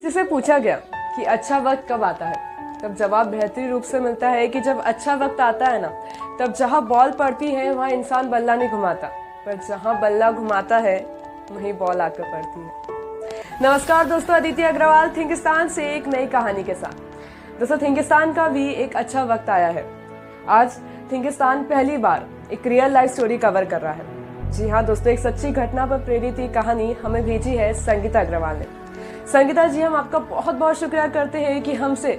जिसे पूछा गया कि अच्छा वक्त कब आता है, तब जवाब बेहतरीन रूप से मिलता है कि जब अच्छा वक्त आता है ना, तब जहाँ बॉल पड़ती है वहाँ इंसान बल्ला नहीं घुमाता, पर जहाँ बल्ला घुमाता है वहीं बॉल आकर पड़ती है। नमस्कार दोस्तों, अदिति अग्रवाल थिंकिस्तान से एक नई कहानी के साथ। दोस्तों, थिंकिस्तान का भी एक अच्छा वक्त आया है। आज थिंकिस्तान पहली बार एक रियल लाइफ स्टोरी कवर कर रहा है। जी हाँ दोस्तों, एक सच्ची घटना पर प्रेरित ये कहानी हमें भेजी है संगीता अग्रवाल ने। संगीता जी, हम आपका बहुत बहुत शुक्रिया करते हैं कि हमसे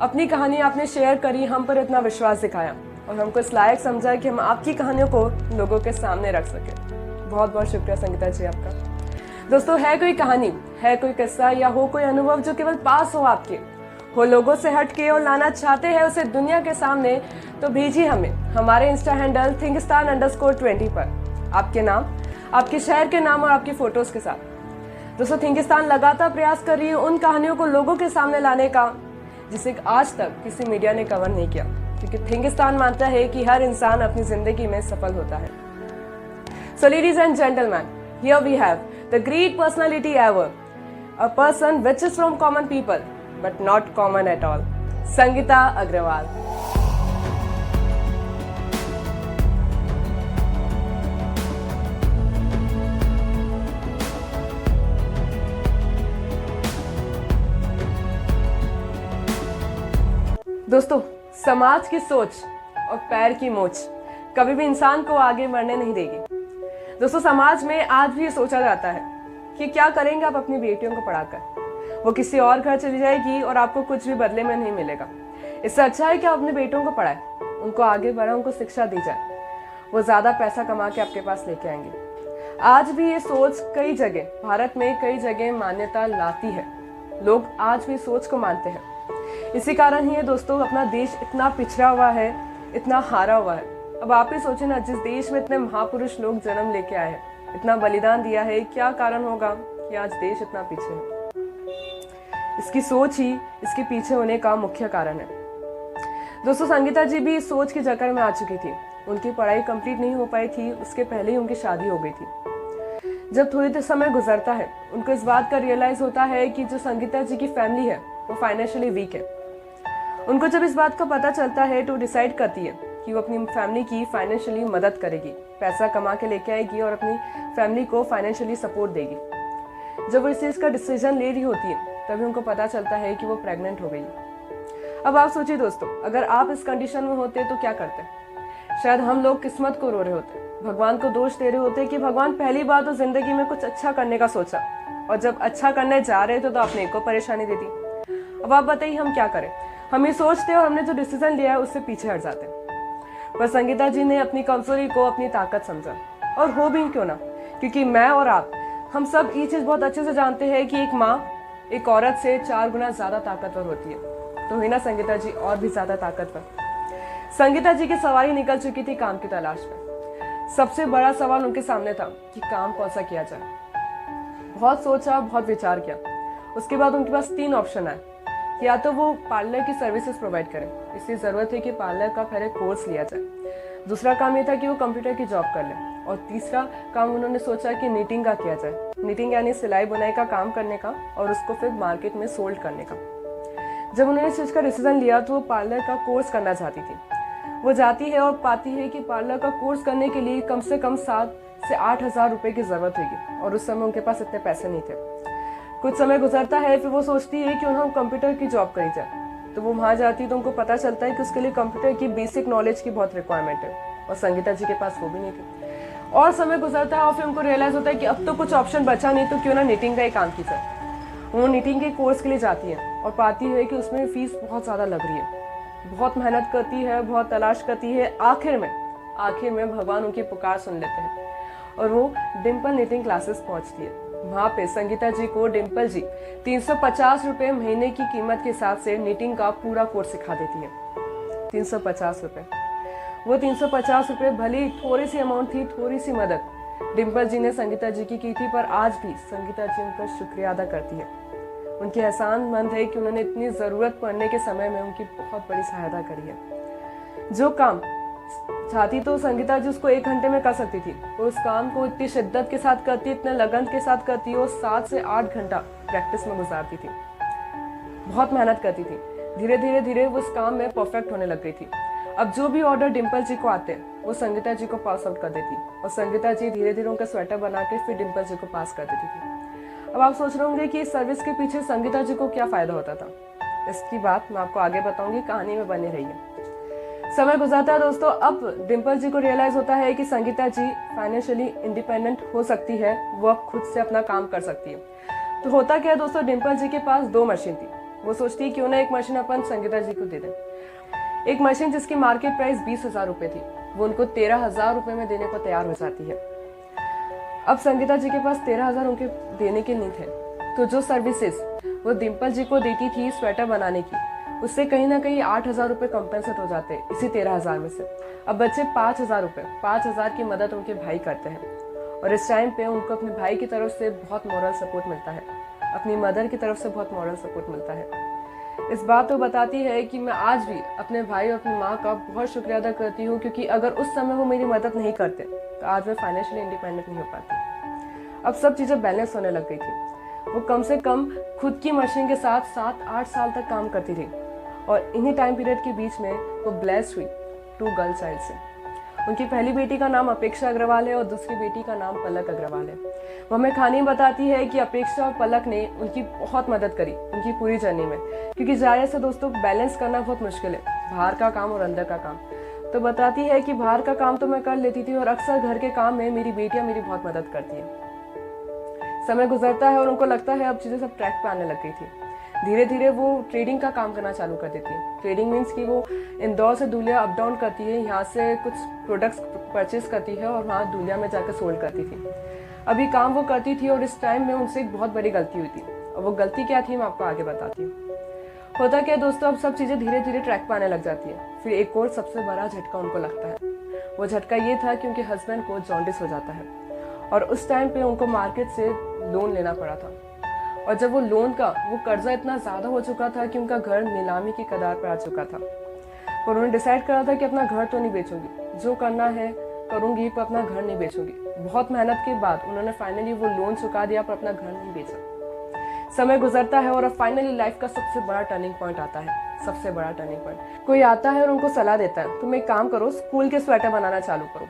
अपनी कहानी आपने शेयर करी, हम पर इतना विश्वास दिखाया और हमको इस लायक समझा कि हम आपकी कहानियों को लोगों के सामने रख सके। बहुत बहुत शुक्रिया संगीता जी आपका। दोस्तों, है कोई कहानी, है कोई किस्सा या हो कोई अनुभव जो केवल पास हो आपके, हो लोगों से हट के और लाना चाहते हैं उसे दुनिया के सामने, तो भेजिए हमें हमारे इंस्टा हैंडल थिंकिस्तान_20 पर आपके नाम, आपके शहर के नाम और आपकी फोटोज के साथ। दोस्तों, थिंकिस्तान लगातार प्रयास कर रही है उन कहानियों को लोगों के सामने लाने का जिसे आज तक किसी मीडिया ने कवर नहीं किया, क्योंकि थिंकिस्तान मानता है कि हर इंसान अपनी जिंदगी में सफल होता है। So ladies and gentlemen, here we have the great personality ever, a person which is from common people but not common at all, Sangeeta Agarwal. दोस्तों, समाज की सोच और पैर की मोच कभी भी इंसान को आगे बढ़ने नहीं देगी। दोस्तों, समाज में आज भी ये सोचा जाता है कि क्या करेंगे आप अपनी बेटियों को पढ़ाकर, वो किसी और घर चली जाएगी और आपको कुछ भी बदले में नहीं मिलेगा। इससे अच्छा है कि आप अपनी बेटियों को पढ़ाएं, उनको आगे बढ़ाएं, उनको शिक्षा दी जाए, वो ज़्यादा पैसा कमा के आपके पास लेके आएंगे। आज भी ये सोच कई जगह, भारत में कई जगह मान्यता लाती है। लोग आज भी सोच को मानते हैं। इसी कारण ही है दोस्तों, अपना देश इतना पिछड़ा हुआ है, इतना हारा हुआ है। अब आप ही सोचें ना, जिस देश में इतने महापुरुष लोग जन्म लेके आए हैं, इतना बलिदान दिया है, क्या कारण होगा कि आज देश इतना पीछे है? इसकी सोच ही इसके पीछे होने का मुख्य कारण है। दोस्तों, संगीता जी भी इस सोच की जकड़ में आ चुकी थी। उनकी पढ़ाई कंप्लीट नहीं हो पाई थी, उसके पहले ही उनकी शादी हो गई थी। जब थोड़ी समय गुजरता है, उनको इस बात का रियलाइज होता है कि जो संगीता जी की फैमिली है वो फाइनेंशियली वीक है। उनको जब इस बात का पता चलता है तो डिसाइड करती है कि वो अपनी फैमिली की फाइनेंशियली मदद करेगी, पैसा कमा के लेके आएगी और अपनी फैमिली को फाइनेंशियली सपोर्ट देगी। जब वो इस चीज़ का डिसीजन ले रही होती है, तभी उनको पता चलता है कि वो प्रेग्नेंट हो गई। अब आप सोचिए दोस्तों, अगर आप इस कंडीशन में होते तो क्या करते? शायद हम लोग किस्मत को रो रहे होते, भगवान को दोष दे रहे होते कि भगवान पहली बार तो जिंदगी में कुछ अच्छा करने का सोचा, और जब अच्छा करने जा रहे थे तो आपने एक को परेशानी दे दी। अब आप बताइए हम क्या करें? हम ये सोचते हैं और हमने जो डिसीजन लिया है उससे पीछे हट जाते हैं। पर संगीता जी ने अपनी कमजोरी को अपनी ताकत समझा, और हो भी क्यों ना, क्योंकि मैं और आप, हम सब ये चीज़ बहुत अच्छे से जानते हैं कि एक माँ एक औरत से 4 गुना ज़्यादा ताकतवर होती है। तो हुई ना संगीता जी और भी ज़्यादा ताकतवर। संगीता जी की सवारी निकल चुकी थी काम की तलाश में। सबसे बड़ा सवाल उनके सामने था कि काम कौन सा किया जाए। बहुत सोचा, बहुत विचार किया। उसके बाद उनके पास 3 ऑप्शन आए कि या तो वो पार्लर की सर्विसेज प्रोवाइड करें, इसलिए ज़रूरत है कि पार्लर का पहले कोर्स लिया जाए। दूसरा काम ये था कि वो कंप्यूटर की जॉब कर लें, और तीसरा काम उन्होंने सोचा कि नीटिंग का किया जाए। नीटिंग यानी सिलाई बुनाई का काम करने का और उसको फिर मार्केट में सोल्ड करने का। जब उन्होंने इस चीज़ का डिसीजन लिया तो वो पार्लर का कोर्स करना चाहती थी। वो जाती है और पाती है कि पार्लर का कोर्स करने के लिए कम से कम 7 से 8 हज़ार रुपये की ज़रूरत होगी, और उस समय उनके पास इतने पैसे नहीं थे। कुछ समय गुजरता है, फिर वो सोचती है कि उन्हें कंप्यूटर की जॉब करी जाए। तो वो वहाँ जाती है तो उनको पता चलता है कि उसके लिए कंप्यूटर की बेसिक नॉलेज की बहुत रिक्वायरमेंट है, और संगीता जी के पास वो भी नहीं थी। और समय गुजरता है और फिर उनको रियलाइज़ होता है कि अब तो कुछ ऑप्शन बचा नहीं, तो क्यों ना नीटिंग का ही काम की जाए। वो नीटिंग के कोर्स के लिए जाती है और पाती है कि उसमें फीस बहुत ज़्यादा लग रही है। बहुत मेहनत करती है, बहुत तलाश करती है। आखिर में भगवान उनकी पुकार सुन लेते हैं और वो डिम्पल नीटिंग क्लासेस पहुँचती है। वहाँ पे संगीता जी को डिम्पल जी 350 रुपये महीने की कीमत के हिसाब से नीटिंग का पूरा कोर्स सिखा देती है। 350 रुपये। वो 350 रुपये भले ही थोड़ी सी अमाउंट थी, थोड़ी सी मदद डिम्पल जी ने संगीता जी की थी, पर आज भी संगीता जी उनका शुक्रिया अदा करती है। उनकी एहसानमंद है कि उन्होंने इतनी ज़रूरत पड़ने के समय में उनकी बहुत बड़ी सहायता करी है। जो काम चाहती तो संगीता जी उसको 1 घंटे में कर सकती थी, वो उस काम को इतनी शिद्दत के साथ करती, इतने लगन के साथ करती, वो 7 से 8 घंटा प्रैक्टिस में गुजारती थी। बहुत मेहनत करती थी। धीरे धीरे वो उस काम में परफेक्ट होने लग गई थी। अब जो भी ऑर्डर डिम्पल जी को आते वो संगीता जी को पास आउट कर देती और संगीता जी धीरे धीरे उनका स्वेटर बना के फिर डिम्पल जी को पास कर देती थी। अब आप सोच रहे होंगे कि इस सर्विस के पीछे संगीता जी को क्या फ़ायदा होता था। इसकी बात मैं आपको आगे बताऊंगी, कहानी में बने रहिए। समय गुजरता है दोस्तों, अब डिम्पल जी को रियलाइज़ होता है कि संगीता जी फाइनेंशियली इंडिपेंडेंट हो सकती है, वो अब खुद से अपना काम कर सकती है। तो होता क्या है दोस्तों, डिम्पल जी के पास 2 मशीन थी। वो सोचती है क्यों ना एक मशीन अपन संगीता जी को दे दें। एक मशीन जिसकी मार्केट प्राइस 20,000 रुपये थी, वो उनको 13,000 रुपये में देने को तैयार हो जाती है। अब संगीता जी के पास 13,000 उनके देने के नहीं थे, तो जो सर्विसेज वो डिम्पल जी को देती थी स्वेटर बनाने की, उससे कहीं ना कहीं 8,000 रुपये कंपेंसेट हो जाते हैं इसी 13,000 में से। अब बच्चे 5,000 रुपये, 5,000 की मदद उनके भाई करते हैं और इस टाइम पे उनको अपने भाई की तरफ से बहुत मॉरल सपोर्ट मिलता है, अपनी मदर की तरफ से बहुत मॉरल सपोर्ट मिलता है। इस बात तो बताती है कि मैं आज भी अपने भाई और अपनी माँ का बहुत शुक्रिया अदा करती हूँ, क्योंकि अगर उस समय वो मेरी मदद नहीं करते तो आज मैं फाइनेंशियली इंडिपेंडेंट नहीं हो पाती। अब सब चीज़ें बैलेंस होने लग गई थी। वो कम से कम खुद की मशीन के साथ 7-8 साल तक काम करती थी और इन्हीं टाइम पीरियड के बीच में वो ब्लेस्ड हुई 2 गर्ल चाइल्ड से। उनकी पहली बेटी का नाम अपेक्षा अग्रवाल है और दूसरी बेटी का नाम पलक अग्रवाल है। वो हमें कहानी बताती है कि अपेक्षा और पलक ने उनकी बहुत मदद करी उनकी पूरी जर्नी में, क्योंकि जाहिर से दोस्तों बैलेंस करना बहुत मुश्किल है, बाहर का काम और अंदर का काम। तो बताती है कि बाहर का काम तो मैं कर लेती थी और अक्सर घर के काम में मेरी बेटियां मेरी बहुत मदद करती हैं। समय गुजरता है और उनको लगता है अब चीज़ें सब ट्रैक पे आने लग गई थी। धीरे धीरे वो ट्रेडिंग का काम करना चालू कर देती है। ट्रेडिंग मीन्स कि वो इंदौर से धुलिया अप डाउन करती है, यहाँ से कुछ प्रोडक्ट्स परचेज करती है और वहाँ धुलिया में जाकर सोल्ड करती थी। अभी काम वो करती थी और इस टाइम में उनसे एक बहुत बड़ी गलती हुई थी और वो गलती क्या थी मैं आपको आगे बताती हूँ। होता क्या दोस्तों, अब सब चीज़ें धीरे धीरे ट्रैक पर आने लग जाती है। फिर एक और सबसे बड़ा झटका उनको लगता है। वो झटका ये था कि उनके हस्बैंड को जॉन्डिस हो जाता है और उस टाइम पे उनको मार्केट से लोन लेना पड़ा था। और जब वो लोन का वो कर्जा इतना ज़्यादा हो चुका था कि उनका घर नीलामी की कगार पर आ चुका था। और उन्होंने डिसाइड करा था कि अपना घर तो नहीं बेचूंगी, जो करना है करूंगी पर अपना घर नहीं बेचूंगी। बहुत मेहनत के बाद उन्होंने फाइनली वो लोन चुका दिया पर अपना घर नहीं बेचा। समय गुजरता है और अब फाइनली लाइफ का सबसे बड़ा टर्निंग पॉइंट आता है। सबसे बड़ा टर्निंग पॉइंट, कोई आता है और उनको सलाह देता है तुम एक काम करो, स्कूल के स्वेटर बनाना चालू करो।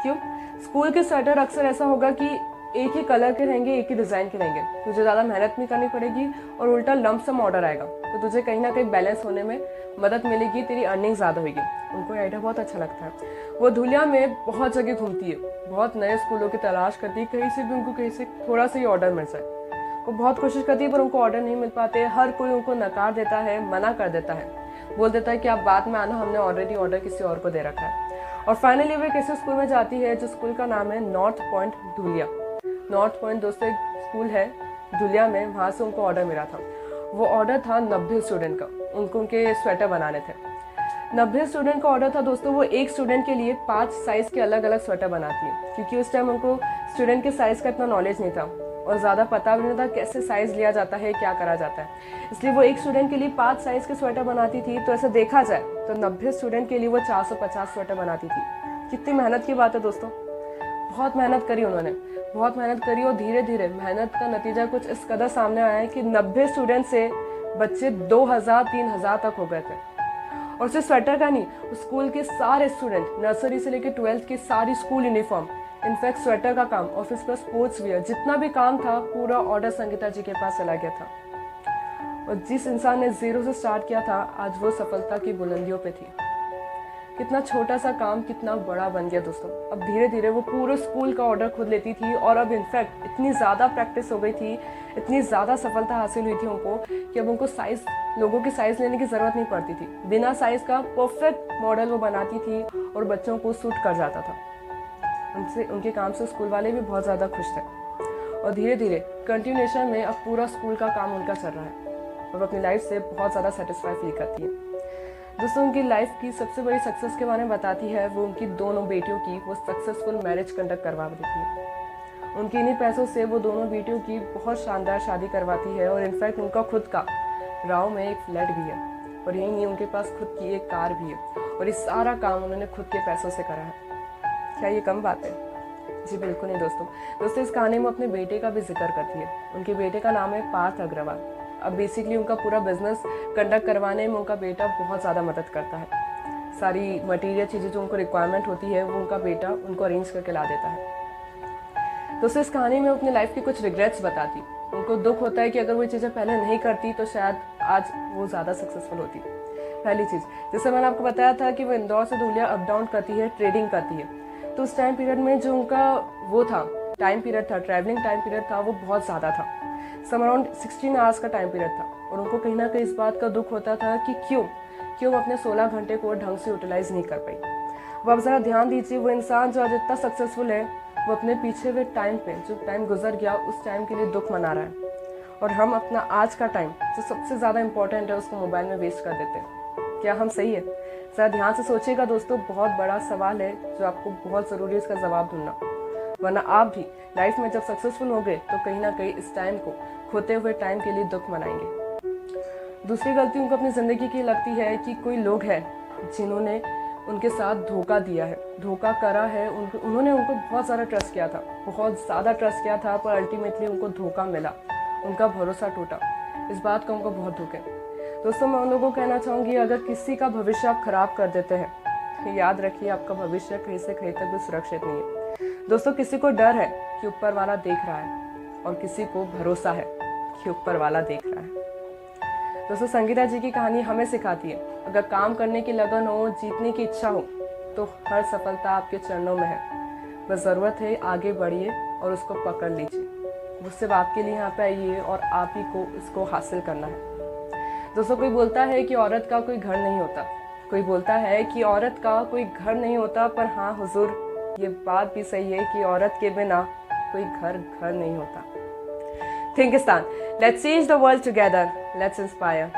क्यों? स्कूल के स्वेटर अक्सर ऐसा होगा कि एक ही कलर के रहेंगे, एक ही डिज़ाइन के रहेंगे, तुझे ज़्यादा मेहनत नहीं करनी पड़ेगी और उल्टा लंप सम ऑर्डर आएगा, तो तुझे कहीं ना कहीं बैलेंस होने में मदद मिलेगी, तेरी अर्निंग ज़्यादा होगी। उनको आइडिया बहुत अच्छा लगता है। वो धुलिया में बहुत जगह घूमती है, बहुत नए स्कूलों की तलाश करती है, कहीं से भी उनको कहीं से थोड़ा सा ही ऑर्डर मिल जाए। वो बहुत कोशिश करती है पर उनको ऑर्डर नहीं मिल पाते। हर कोई उनको नकार देता है, मना कर देता है, बोल देता है कि आप बाद में आना, हमने ऑलरेडी ऑर्डर किसी और को दे रखा है। और फाइनली वो एक ऐसे स्कूल में जाती है जो स्कूल का नाम है north point Dhulia. North point दोस्तों एक स्कूल है धुलिया में, वहाँ से उनको ऑर्डर मिला था। वो ऑर्डर था 90 स्टूडेंट का, उनको उनके स्वेटर बनाने थे। 90 स्टूडेंट का ऑर्डर था दोस्तों। वो एक स्टूडेंट के लिए 5 साइज़ के अलग अलग स्वेटर बनाती है, क्योंकि उस टाइम उनको स्टूडेंट के साइज़ का इतना नॉलेज नहीं था और ज़्यादा पता भी नहीं था कैसे साइज़ लिया जाता है, क्या करा जाता है। इसलिए वो एक स्टूडेंट के लिए 5 साइज़ के स्वेटर बनाती थी। तो ऐसे देखा जाए तो 90 स्टूडेंट के लिए वो 450 स्वेटर बनाती थी। कितनी मेहनत की बात है दोस्तों। बहुत मेहनत करी उन्होंने, बहुत मेहनत करी और धीरे धीरे मेहनत का नतीजा कुछ इस कदर सामने आया है कि 90 स्टूडेंट से बच्चे 2000-3000 तक हो गए थे। और सिर्फ स्वेटर का नहीं, स्कूल के सारे स्टूडेंट नर्सरी से लेकर 12th की सारी स्कूल यूनिफॉर्म, इनफैक्ट स्वेटर का काम, ऑफिस का स्पोर्ट्स वियर, जितना भी काम था पूरा ऑर्डर संगीता जी के पास चला गया था। और जिस इंसान ने 0 से स्टार्ट किया था आज वो सफलता की बुलंदियों पे थी। कितना छोटा सा काम कितना बड़ा बन गया दोस्तों। अब धीरे धीरे वो पूरे स्कूल का ऑर्डर खुद लेती थी और अब इनफैक्ट इतनी ज़्यादा प्रैक्टिस हो गई थी, इतनी ज़्यादा सफलता हासिल हुई थी उनको कि अब उनको लोगों की साइज़ लेने की ज़रूरत नहीं पड़ती थी। बिना साइज़ का परफेक्ट मॉडल वो बनाती थी और बच्चों को सूट कर जाता था। उनके काम से स्कूल वाले भी बहुत ज़्यादा खुश थे और धीरे धीरे कंटिन्यूएशन में अब पूरा स्कूल का काम उनका चल रहा है और अपनी लाइफ से बहुत ज़्यादा सेटिस्फाई फील करती है। दोस्तों उनकी लाइफ की सबसे बड़ी सक्सेस के बारे में बताती है वो उनकी दोनों बेटियों की वो सक्सेसफुल मैरिज कंडक्ट करवा देती है। उनके इन्हीं पैसों से वो दोनों बेटियों की बहुत शानदार शादी करवाती है और इनफैक्ट उनका खुद का राव में एक फ्लैट भी है और यही नहीं, उनके पास खुद की एक कार भी है और ये सारा काम उन्होंने खुद के पैसों से करा है। क्या ये कम बात है? जी बिल्कुल नहीं दोस्तों। इस कहानी में अपने बेटे का भी जिक्र करती है। उनके बेटे का नाम है पार्थ अग्रवाल। अब बेसिकली उनका पूरा बिजनेस कंडक्ट करवाने में उनका बेटा बहुत ज़्यादा मदद करता है। सारी मटेरियल चीज़ें जो उनको रिक्वायरमेंट होती है वो उनका बेटा उनको अरेंज करके ला देता है। दोस्तों इस कहानी में अपने लाइफ की कुछ रिग्रेट्स बताती। उनको दुख होता है कि अगर वो चीज़ें पहले नहीं करती तो शायद आज वो ज़्यादा सक्सेसफुल होती। पहली चीज़, जैसे मैंने आपको बताया था कि वो इंदौर से धुलिया अप डाउन करती है, ट्रेडिंग करती है, तो उस टाइम पीरियड में जो उनका वो था टाइम पीरियड था, ट्रैवलिंग टाइम पीरियड था, वो बहुत ज़्यादा था। सम अराउंड 16 आवर्स का टाइम पीरियड था और उनको कहीं ना कहीं इस बात का दुख होता था कि क्यों अपने 16 घंटे को ढंग से यूटिलाइज नहीं कर पाई। अब आप ज़रा ध्यान दीजिए, वो इंसान जो आज इतना सक्सेसफुल है वो अपने पीछे हुए टाइम पे जो टाइम गुजर गया उस टाइम के लिए दुख मना रहा है, और हम अपना आज का टाइम जो सबसे ज़्यादा इंपॉर्टेंट है उसको मोबाइल में वेस्ट कर देते हैं। क्या हम सही है? ज़रा ध्यान से सोचिएगा दोस्तों, बहुत बड़ा सवाल है जो आपको बहुत ज़रूरी है इसका जवाब ढूंढना, वरना आप भी लाइफ में जब सक्सेसफुल हो गए तो कहीं ना कहीं इस टाइम को, खोते हुए टाइम के लिए दुख मनाएंगे। दूसरी गलती उनको अपनी ज़िंदगी की लगती है कि कोई लोग हैं जिन्होंने उनके साथ धोखा दिया है, धोखा करा है, उन्होंने उनको बहुत सारा ट्रस्ट किया था, बहुत ज़्यादा ट्रस्ट किया था, पर अल्टीमेटली उनको धोखा मिला, उनका भरोसा टूटा। इस बात का उनको बहुत दुख है। दोस्तों मैं उन लोगों को कहना चाहूँगी, अगर किसी का भविष्य आप खराब कर देते हैं तो याद रखिए आपका भविष्य कहीं से कहीं तक भी सुरक्षित नहीं है। दोस्तों किसी को डर है कि ऊपर वाला देख रहा है और किसी को भरोसा है कि ऊपर वाला देख रहा है। दोस्तों संगीता जी की कहानी हमें सिखाती है, अगर काम करने की लगन हो, जीतने की इच्छा हो, तो हर सफलता आपके चरणों में है। बस ज़रूरत है आगे बढ़िए और उसको पकड़ लीजिए। वो सिर्फ आपके लिए यहाँ पे आई है और आप ही को इसको हासिल करना है। दोस्तों कोई बोलता है कि औरत का कोई घर नहीं होता, कोई बोलता है कि औरत का कोई घर नहीं होता, पर हाँ हुजूर ये बात भी सही है कि औरत के बिना कोई घर नहीं होता। Thinkistan, let's change the world together, let's inspire.